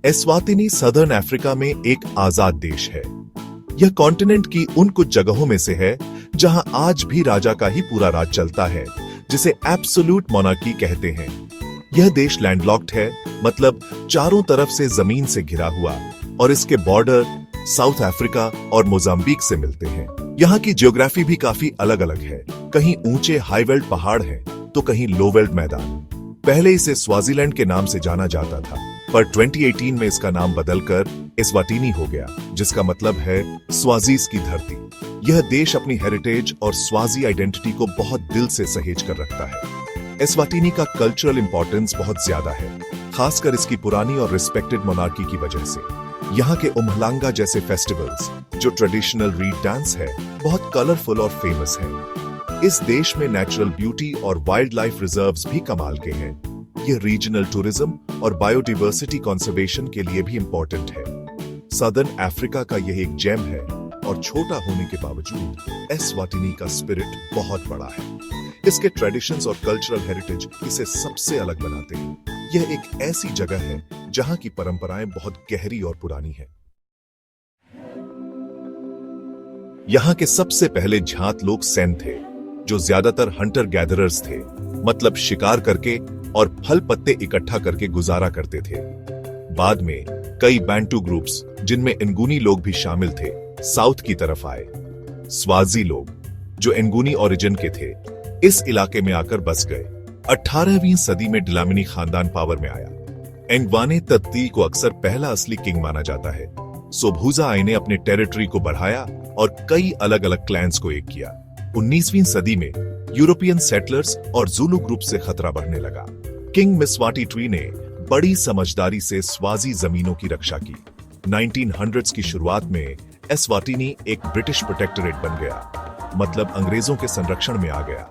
Eswatini southern Africa में एक आजाद देश है। यह कॉन्टिनेंट की उन कुछ जगहों में से है जहां आज भी राजा का ही पूरा राज चलता है, जिसे एब्सोल्यूट मोनार्की कहते हैं। यह देश लैंडलॉक्ड है, मतलब चारों तरफ से जमीन से घिरा हुआ, और इसके बॉर्डर साउथ अफ्रीका और मोजाम्बिक से मिलते हैं। यहाँ की ज्योग्राफी भी काफी अलग अलग है। कहीं ऊंचे हाईवेल्ड पहाड़ हैं, तो कहीं लोवेल्ड मैदान। पहले इसे स्वाजीलैंड के नाम से जाना जाता था, पर 2018 में इसका नाम बदलकर एस्वाटिनी हो गया, जिसका मतलब है स्वाजीज की धरती। यह देश अपनी हेरिटेज और स्वाजी आइडेंटिटी को बहुत दिल से सहेज कर रखता है। एस्वाटिनी का कल्चरल इंपॉर्टेंस बहुत ज्यादा है, खासकर इसकी पुरानी और रिस्पेक्टेड मोनार्की की वजह से। यहाँ के उम्हलांगा जैसे फेस्टिवल्स, जो ट्रेडिशनल रीड डांस है, बहुत कलरफुल और फेमस है। इस देश में नेचुरल ब्यूटी और वाइल्ड लाइफ रिजर्व्स भी कमाल के हैं। यह रीजनल टूरिज्म और बायोडाइवर्सिटी कंजर्वेशन के लिए भी इंपॉर्टेंट है। सदर्न अफ्रीका का यह एक जेम है, और छोटा होने के बावजूद एस्वाटिनी का स्पिरिट बहुत बड़ा है। इसके ट्रेडिशंस और कल्चरल हेरिटेज इसे सबसे अलग बनाते हैं। यह एक ऐसी जगह है जहां की परंपराएं बहुत गहरी और पुरानी है। यहाँ के सबसे पहले झात लोग सैन थे, जो ज्यादातर हंटर गैदरर्स थे, मतलब शिकार करके और फल पत्ते इकट्ठा करके गुजारा करते थे। बाद में कई बैंटू ग्रुप्स, जिनमें एंगूनी लोग भी शामिल थे, साउथ की तरफ आए। स्वाजी लोग, जो एंगूनी ओरिजिन के थे, इस इलाके में आकर बस गए। 18वीं सदी में डिलामिनी खानदान पावर में आया। एंगवाने तत्ती को अक्सर पहला असली किंग माना जाता है। सोभुजा आई ने अपने टेरिटरी को बढ़ाया और कई अलग अलग क्लैंस को एक किया। 19वीं सदी में यूरोपियन सेटलर्स और जुलू ग्रुप से खतरा बढ़ने लगा। किंग मिस्वाटी ने बड़ी समझदारी से स्वाजी जमीनों की रक्षा की। 1900s की शुरुआत में एस्वाटिनी एक ब्रिटिश प्रोटेक्टोरेट बन गया, मतलब अंग्रेजों के संरक्षण में आ गया।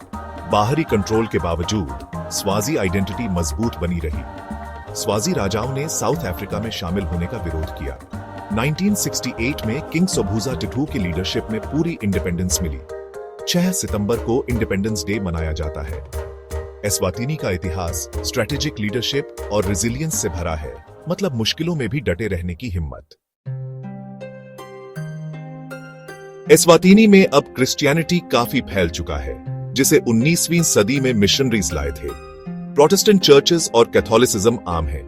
बाहरी कंट्रोल के बावजूद स्वाजी आइडेंटिटी मजबूत बनी रही। स्वाजी राजाओं ने साउथ अफ्रीका में शामिल होने का विरोध किया। 1968 में किंग सोभुजा टिटू की लीडरशिप में पूरी इंडिपेंडेंस मिली। 6 सितंबर को इंडिपेंडेंस डे मनाया जाता है। एस्वाटिनी का इतिहास स्ट्रेटेजिक लीडरशिप और रेजिलियंस से भरा है, मतलब मुश्किलों में भी डटे रहने की हिम्मत। एस्वाटिनी में अब क्रिश्चियनिटी काफी फैल चुका है, जिसे 19वीं सदी में मिशनरीज लाए थे। प्रोटेस्टेंट चर्चेस और कैथोलिसिज्म आम है।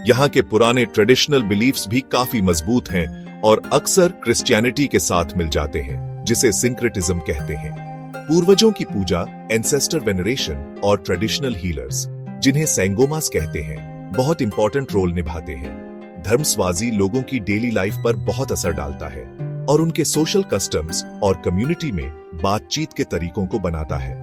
यहाँ के पुराने ट्रेडिशनल बिलीफ्स भी काफी मजबूत हैं और अक्सर क्रिश्चियनिटी के साथ मिल जाते हैं, जिसे सिंक्रेटिज्म कहते हैं। पूर्वजों की पूजा, एंसेस्टर वेनरेशन और ट्रेडिशनल हीलर्स, जिन्हें सेंगोमास कहते हैं, बहुत इंपॉर्टेंट रोल निभाते हैं। धर्म स्वाजी लोगों की डेली लाइफ पर बहुत असर डालता है और उनके सोशल कस्टम्स और कम्युनिटी में बातचीत के तरीकों को बनाता है।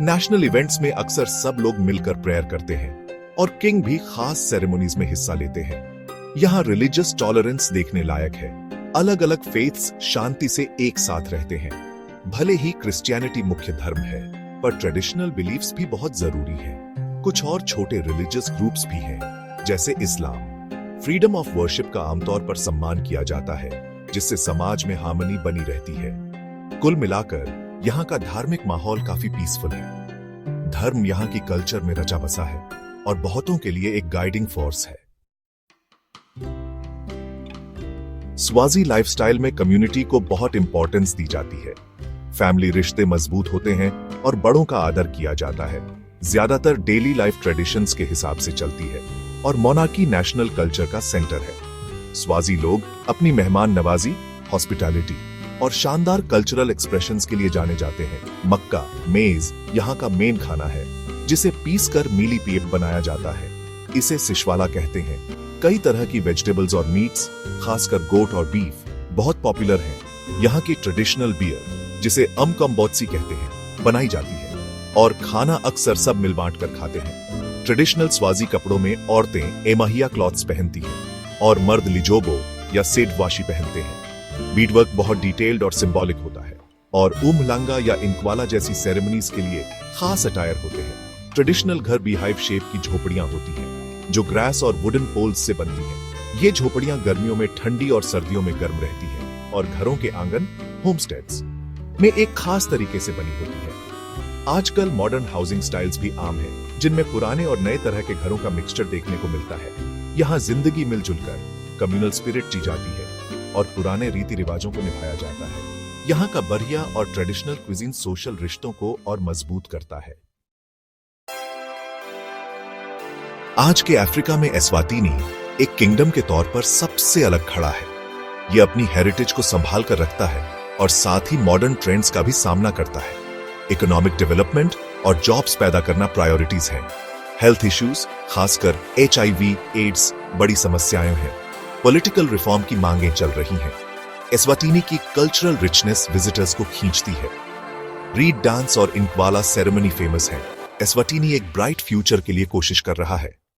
नेशनल इवेंट्स में अक्सर सब लोग मिलकर प्रेयर करते हैं और किंग भी खास सेरेमनीज में हिस्सा लेते हैं। यहाँ रिलीजियस टॉलरेंस देखने लायक है। अलग अलग फेथ्स शांति से एक साथ रहते हैं। भले ही क्रिश्चियनिटी मुख्य धर्म है, पर ट्रेडिशनल बिलीफ्स भी बहुत जरूरी है। कुछ और छोटे रिलीजियस ग्रुप्स भी हैं, जैसे इस्लाम। फ्रीडम ऑफ वर्शिप का आमतौर पर सम्मान किया जाता है, जिससे समाज में हार्मनी बनी रहती है। कुल मिलाकर यहाँ का धार्मिक माहौल काफी पीसफुल है। धर्म यहाँ की कल्चर में रचा बसा है और बहुतों के लिए एक गाइडिंग फोर्स है। स्वाजी लाइफस्टाइल में कम्युनिटी को बहुत इंपॉर्टेंस दी जाती है। फैमिली रिश्ते मजबूत होते हैं और बड़ों का आदर किया जाता है। ज्यादातर डेली लाइफ ट्रेडिशंस के हिसाब से चलती है और मोनार्की नेशनल कल्चर का सेंटर है। स्वाजी लोग अपनी मेहमान नवाजी, हॉस्पिटैलिटी और शानदार कल्चरल एक्सप्रेशंस के लिए जाने जाते हैं। मक्का, मेज यहाँ का मेन खाना है, जिसे पीस कर मीली पीप बनाया जाता है। इसे सिशवाला कहते हैं। कई तरह की वेजिटेबल्स और मीट्स, खासकर गोट और बीफ, बहुत पॉपुलर हैं। यहाँ की ट्रेडिशनल बियर, जिसे अमकम्बोत्सी कहते हैं, बनाई जाती है और खाना अक्सर सब मिल बांट कर खाते हैं। ट्रेडिशनल स्वाजी कपड़ों में औरतें एमाहिया क्लॉथ्स पहनती हैं और मर्द लिजोबो या सेडवाशी पहनते हैं। बीडवर्क बहुत डिटेल्ड और सिंबॉलिक होता है और उमलांगा या इंक्वाला जैसी सेरेमनीज के लिए खास अटायर होते हैं। ट्रेडिशनल घर बीहाइव शेप की झोपड़ियां होती हैं, जो ग्रास और वुडन पोल्स से बनती हैं। ये झोपड़ियां गर्मियों में ठंडी और सर्दियों में गर्म रहती हैं और घरों के आंगन, होमस्टेड्स, में एक खास तरीके से बनी होती है। आजकल मॉडर्न हाउसिंग स्टाइल्स भी आम हैं, जिनमें पुराने और नए तरह के घरों का मिक्सचर देखने को मिलता है। यहाँ जिंदगी मिलजुल कर कम्युनल स्पिरिट जी जाती है और पुराने रीति रिवाजों को निभाया जाता है। यहाँ का बढ़िया और ट्रेडिशनल क्विजीन सोशल रिश्तों को और मजबूत करता है। आज के अफ्रीका में एस्वातिनी एक किंगडम के तौर पर सबसे अलग खड़ा है। यह अपनी हेरिटेज को संभाल कर रखता है और साथ ही मॉडर्न ट्रेंड्स का भी सामना करता है। इकोनॉमिक डेवलपमेंट और जॉब्स पैदा करना प्रायोरिटीज हैं। हेल्थ इश्यूज, खासकर HIV, एड्स बड़ी समस्याएं हैं। पॉलिटिकल रिफॉर्म की मांगें चल रही हैं। एस्वातिनी की कल्चरल रिचनेस विजिटर्स को खींचती है। रीड डांस और इंक्वाला सेरेमनी फेमस है। एस्वातिनी एक ब्राइट फ्यूचर के लिए कोशिश कर रहा है।